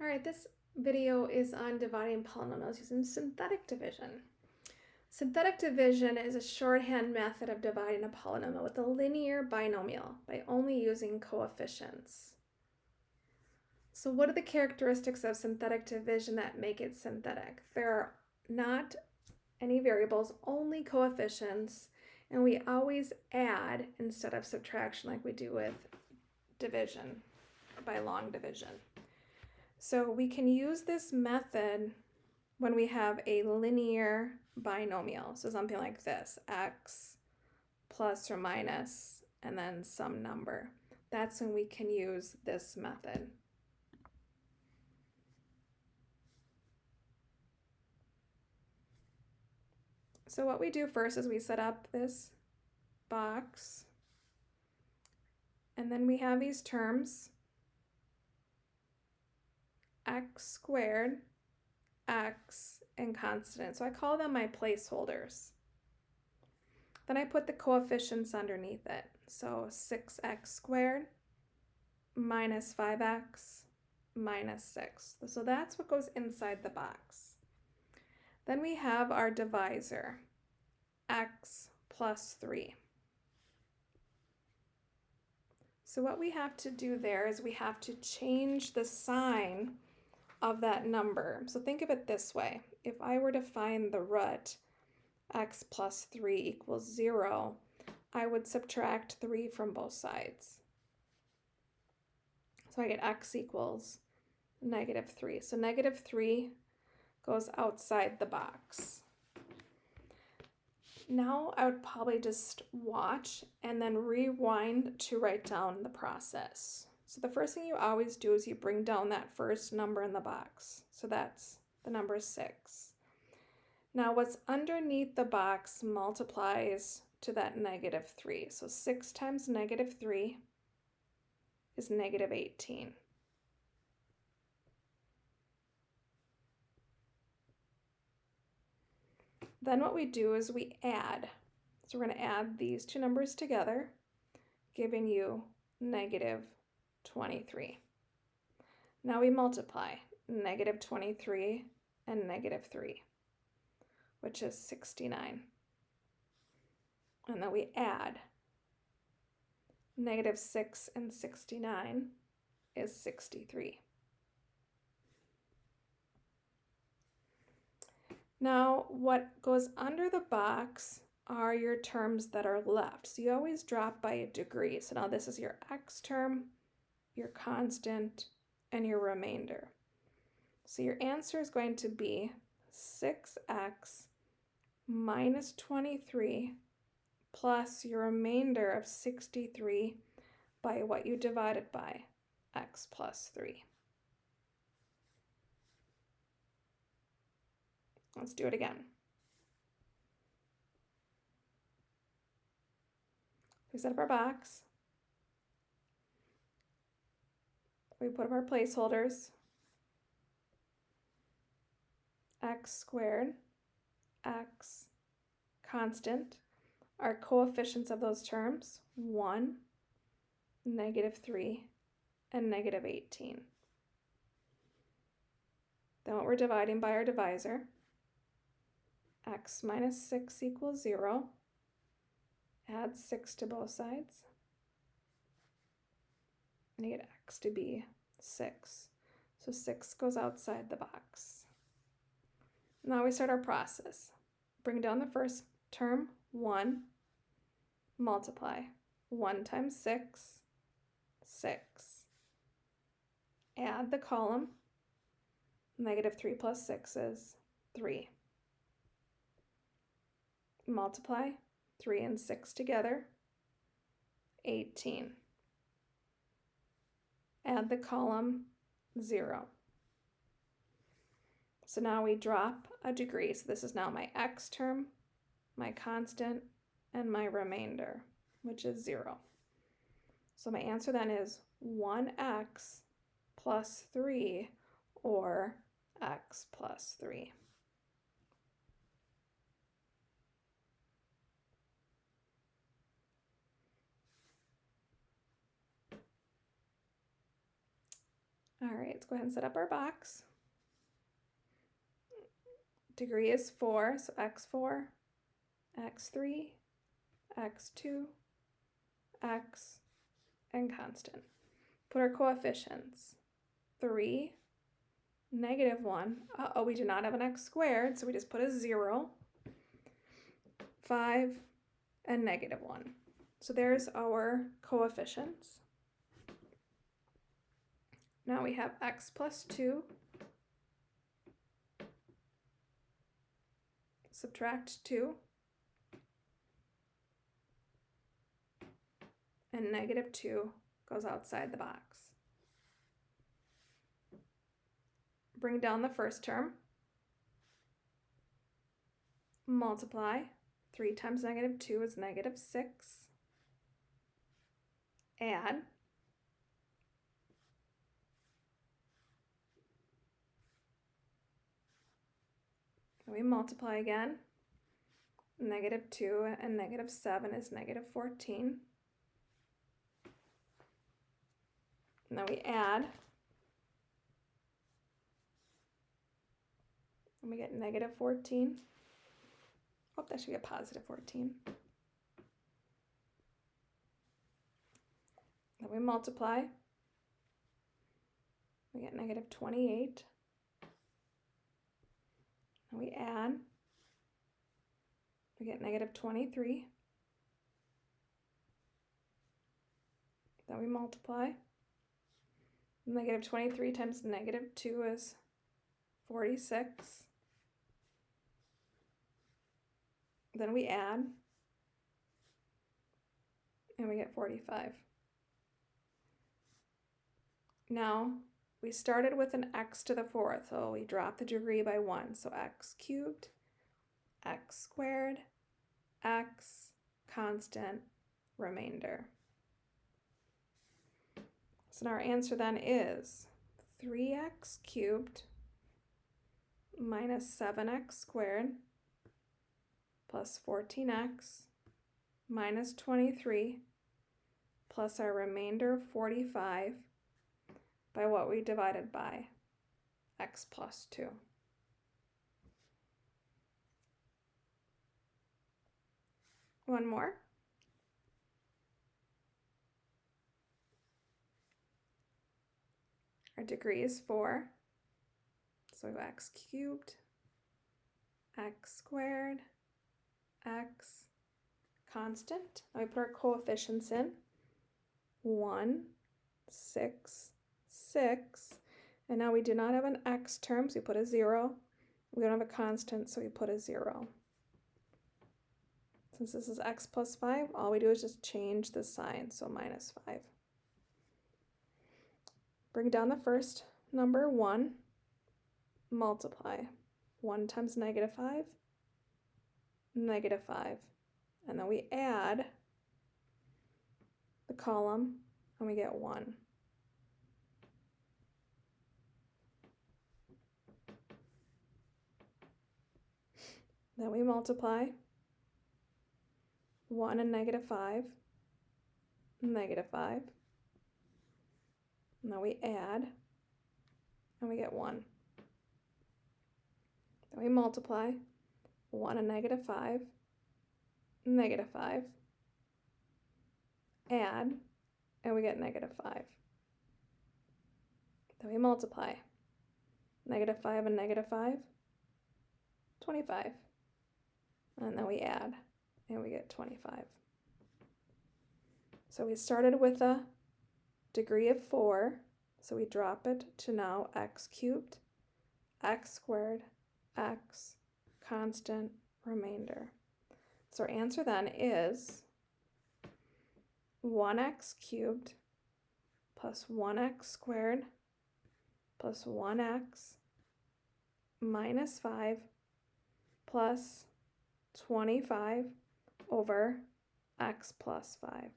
All right, this video is on dividing polynomials using synthetic division. Synthetic division is a shorthand method of dividing a polynomial with a linear binomial by only using coefficients. So what are the characteristics of synthetic division that make it synthetic? There are not any variables, only coefficients, and we always add instead of subtraction like we do with division by long division. So we can use this method when we have a linear binomial. So something like this, x plus or minus, and then some number. That's when we can use this method. So what we do first is we set up this box, and then we have these terms, x squared, x, and constant. So I call them my placeholders. Then I put the coefficients underneath it. So 6x squared minus 5x minus 6. So that's what goes inside the box. Then we have our divisor, x plus 3. So what we have to do there is we have to change the sign of that number. So think of it this way. If I were to find the root, x plus 3 equals 0, I would subtract 3 from both sides. So I get x equals -3. So -3 goes outside the box. Now I would probably just watch and then rewind to write down the process. So the first thing you always do is you bring down that first number in the box. So that's the number 6. Now what's underneath the box multiplies to that -3. So 6 times -3 is -18. Then what we do is we add. So we're going to add these two numbers together, giving you -23. Now we multiply -23 and -3, which is 69. And then we add -6 and 69 is 63. Now, what goes under the box are your terms that are left. So you always drop by a degree. So now this is your x term, your constant, and your remainder. So your answer is going to be 6x minus 23 plus your remainder of 63 by what you divided by, x plus 3. Let's do it again. We set up our box. We put up our placeholders. X squared, x, constant. Our coefficients of those terms, 1, -3, and -18. Then what we're dividing by our divisor, x minus 6 equals 0. Add 6 to both sides. And you get x to be 6. So 6 goes outside the box. Now we start our process. Bring down the first term, 1. Multiply. 1 times 6, 6. Add the column. -3 plus 6 is 3. Multiply 3 and 6 together, 18. Add the column, 0. So now we drop a degree. So this is now my x term, my constant, and my remainder, which is 0. So my answer then is 1x plus 3, or x plus 3. All right, let's go ahead and set up our box. Degree is 4, so x4, x3, x2, x, and constant. Put our coefficients. 3, -1. Uh-oh, we do not have an x squared, so we just put a 0. 5, and -1. So there's our coefficients. Now we have x plus 2. Subtract 2. And -2 goes outside the box. Bring down the first term. Multiply. 3 times -2 is -6. Add. And we multiply again. -2 and -7 is -14. And then we add. And we get -14. Oh, that should be a +14. Then we multiply. We get -28. And we add. We get -23. Then we multiply. -23 times -2 is 46. Then we add. And we get 45. Now, we started with an x to the 4th, so we drop the degree by 1. So x cubed, x squared, x, constant, remainder. So now our answer then is 3x cubed minus 7x squared plus 14x minus 23 plus our remainder of 45 by what we divided by, x plus 2. One more. Our degree is 4, so x cubed, x squared, x, constant. Now we put our coefficients in. 1, 6, 6. And now we do not have an x term, so we put a 0. We don't have a constant, so we put a 0. Since this is x plus 5, all we do is just change the sign, so minus 5. Bring down the first number, 1. Multiply. 1 times -5, -5. And then we add the column, and we get 1. Then we multiply. 1 and -5, -5. And then we add, and we get 1. Then we multiply. 1 and -5, -5. Add, and we get -5. Then we multiply. -5 and -5, 25. And then we add, and we get 25. So we started with a degree of 4, so we drop it to now x cubed, x squared, x, constant, remainder. So our answer then is 1x cubed plus 1x squared plus 1x minus 5 plus 25 over x plus 5.